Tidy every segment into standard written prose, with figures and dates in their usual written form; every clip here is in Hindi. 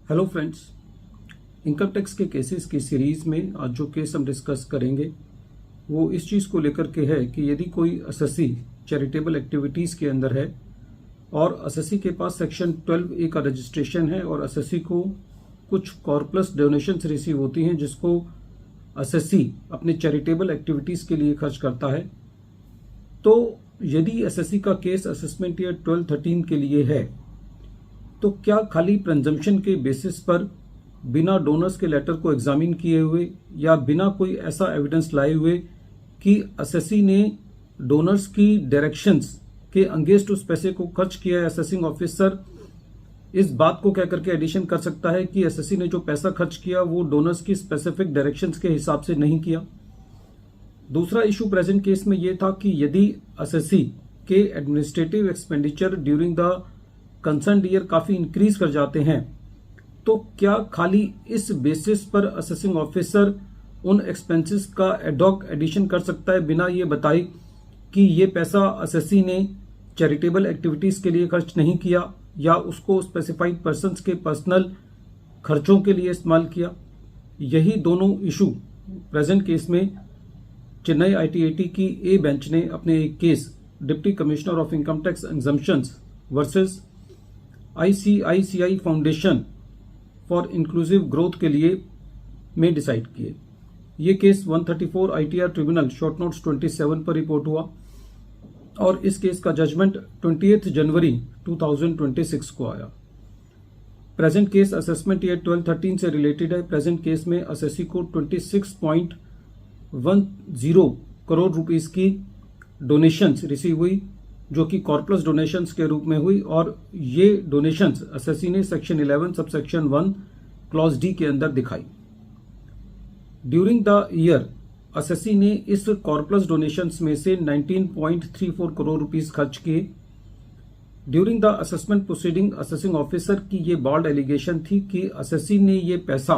हेलो फ्रेंड्स, इनकम टैक्स के केसेस की सीरीज में आज जो केस हम डिस्कस करेंगे वो इस चीज़ को लेकर के है कि यदि कोई असेसी चैरिटेबल एक्टिविटीज़ के अंदर है और असेसी के पास सेक्शन 12A का रजिस्ट्रेशन है और असेसी को कुछ कॉर्पस डोनेशंस रिसीव होती हैं जिसको असेसी अपने चैरिटेबल एक्टिविटीज़ के लिए खर्च करता है। तो यदि असेसी का केस असेसमेंट ईयर 12-13 के लिए है तो क्या खाली प्रेजम्पशन के बेसिस पर बिना डोनर्स के लेटर को एग्जामिन किए हुए या बिना कोई ऐसा एविडेंस लाए हुए कि असेसी ने डोनर्स की डायरेक्शंस के अगेंस्ट उस पैसे को खर्च किया है, असेसिंग ऑफिसर इस बात को कह करके एडिशन कर सकता है कि असेसी ने जो पैसा खर्च किया वो डोनर्स की स्पेसिफिक डायरेक्शंस के हिसाब से नहीं किया। दूसरा इशू प्रेजेंट केस में यह था कि यदि असेसी के administrative expenditure during the concern year काफी इंक्रीज कर जाते हैं तो क्या खाली इस बेसिस पर असेसिंग ऑफिसर उन एक्सपेंसेस का एडॉक एडिशन कर सकता है बिना ये बताए कि ये पैसा असेसी ने चैरिटेबल एक्टिविटीज के लिए खर्च नहीं किया या उसको स्पेसिफाइड पर्सन्स के पर्सनल खर्चों के लिए इस्तेमाल किया। यही दोनों इशू प्रेजेंट केस में चेन्नई ITAT की ए बेंच ने अपने एक case deputy commissioner of income tax exemptions versus ICICI foundation for inclusive growth के लिए में डिसाइड किए। ये case 134 ITR tribunal short notes 27 पर रिपोर्ट हुआ और इस केस का जजमेंट 28 जनवरी 2026 को आया। प्रेजेंट केस असेसमेंट ईयर 12-13 से रिलेटेड है। प्रेजेंट केस में असेसी को 26.10 करोड़ रुपीस की डोनेशंस रिसीव हुई जो कि कॉर्पस डोनेशंस के रूप में हुई और ये डोनेशंस असेसी ने सेक्शन 11 सबसेक्शन 1 क्लॉज डी के अंदर दिखाई। ड्यूरिंग द ईयर असेसी ने इस कॉर्पस डोनेशंस में से 19.34 करोड़ रुपीस खर्च किए। During the assessment proceeding assessing officer की ये बॉल्ड एलिगेशन थी कि असेसी ने ये पैसा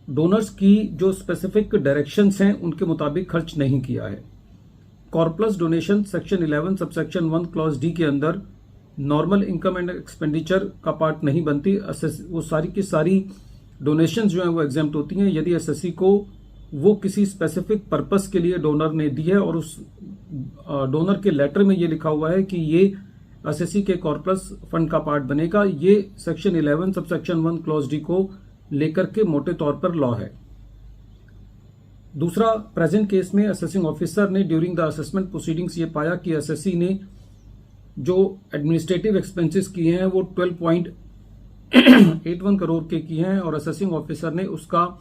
डोनर्स की जो स्पेसिफिक डायरेक्शंस हैं उनके मुताबिक खर्च नहीं किया है। Corpus donation section 11 subsection 1 clause D के अंदर नॉर्मल इनकम एंड एक्सपेंडिचर का पार्ट नहीं बनती। वो सारी की सारी डोनेशन जो है वो एग्जेम्प्ट होती हैं यदि असेसी को वो किसी स्पेसिफिक पर्पस के लिए डोनर ने दी है और उस डोनर के लेटर में ये लिखा हुआ है कि ये असेसी के कॉर्पस फंड का पार्ट बनेगा। ये सेक्शन 11 सबसेक्शन 1 क्लॉज डी को लेकर के मोटे तौर पर लॉ है। दूसरा, प्रेजेंट केस में असेसिंग ऑफिसर ने ड्यूरिंग द असेसमेंट प्रोसीडिंग्स ये पाया कि असेसी ने जो एडमिनिस्ट्रेटिव एक्सपेंसेस किए हैं वो 12.81 करोड़ के किए हैं और असेसिंग ऑफिसर ने उसका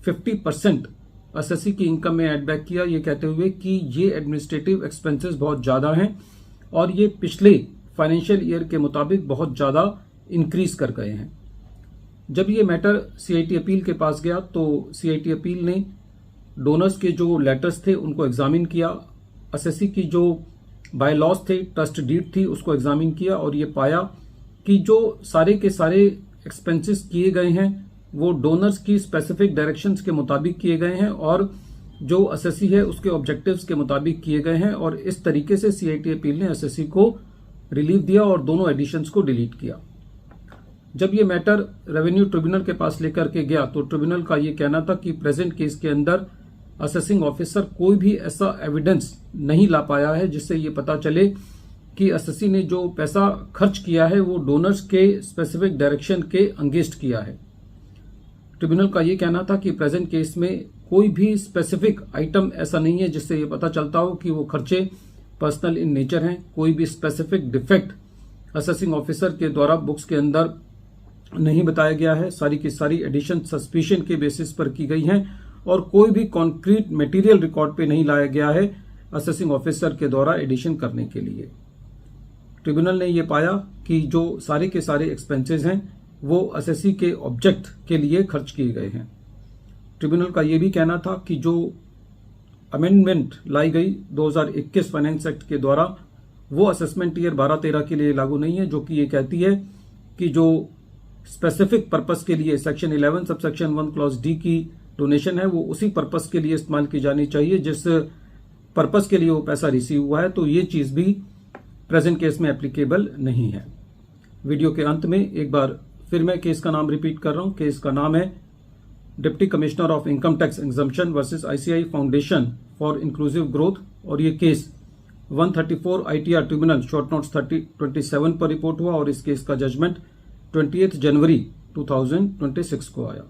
50% असेसी की इनकम में एड बैक किया, ये कहते हुए कि ये एडमिनिस्ट्रेटिव एक्सपेंसेस बहुत ज्यादा हैं और ये पिछले फाइनेंशियल ईयर के मुताबिक बहुत ज्यादा इंक्रीज कर गए हैं। जब ये मैटर CIT अपील के पास गया तो CIT अपील ने डोनर्स के जो लेटर्स थे उनको एग्जामिन किया, असेसी की जो बाय लॉस थे ट्रस्ट डीड थी उसको एग्जामिन किया और ये पाया कि जो सारे के सारे एक्सपेंसेस किए गए हैं वो डोनर्स की स्पेसिफिक डायरेक्शंस के मुताबिक किए गए हैं और जो असेसी है उसके ऑब्जेक्टिव्स के मुताबिक किए गए हैं और इस तरीके से CIT अपील ने असेसी को रिलीफ दिया और दोनों एडिशंस को डिलीट किया। जब ये मैटर रेवेन्यू ट्रिब्यूनल के पास लेकर के गया तो ट्रिब्यूनल का ये कहना था कि प्रेजेंट केस के अंदर असेसिंग ऑफिसर कोई भी ऐसा एविडेंस नहीं ला पाया है जिससे ये पता चले कि असेसी ने जो पैसा खर्च किया है वो डोनर्स के स्पेसिफिक डायरेक्शन के अगेंस्ट किया है। ट्रिब्यूनल का ये कहना था कि प्रेजेंट केस में कोई भी स्पेसिफिक आइटम ऐसा नहीं है जिससे ये पता चलता हो कि वो खर्चे पर्सनल इन नेचर हैं। कोई भी स्पेसिफिक डिफेक्ट असेसिंग ऑफिसर के द्वारा बुक्स के अंदर नहीं बताया गया है। सारी की सारी एडिशन सस्पिशन के बेसिस पर की गई हैं और कोई भी कॉन्क्रीट मटेरियल रिकॉर्ड पे नहीं लाया गया है असेसिंग ऑफिसर के द्वारा एडिशन करने के लिए। ट्रिब्यूनल ने यह पाया कि जो सारे के सारे एक्सपेंसेस हैं वो असेसी के ऑब्जेक्ट के लिए खर्च किए गए हैं। ट्रिब्यूनल का यह भी कहना था कि जो अमेंडमेंट लाई गई 2021 फाइनेंस एक्ट के द्वारा वो असेसमेंट ईयर 12-13 के लिए लागू नहीं है, जो कि ये कहती है कि जो स्पेसिफिक पर्पस के लिए सेक्शन 11 सबसेक्शन 1 क्लॉज डी की डोनेशन है वो उसी पर्पस के लिए इस्तेमाल की जानी चाहिए जिस पर्पस के लिए वो पैसा रिसीव हुआ है। तो ये चीज भी प्रेजेंट केस में एप्लीकेबल नहीं है। वीडियो के अंत में एक बार फिर मैं केस का नाम रिपीट कर रहा हूं। केस का नाम है deputy commissioner of income tax exemption versus ICI foundation for inclusive growth, और ये case 134 ITR tribunal short notes 3027 पर रिपोर्ट हुआ और इस केस का जजमेंट 20 जनवरी 2026 को आया।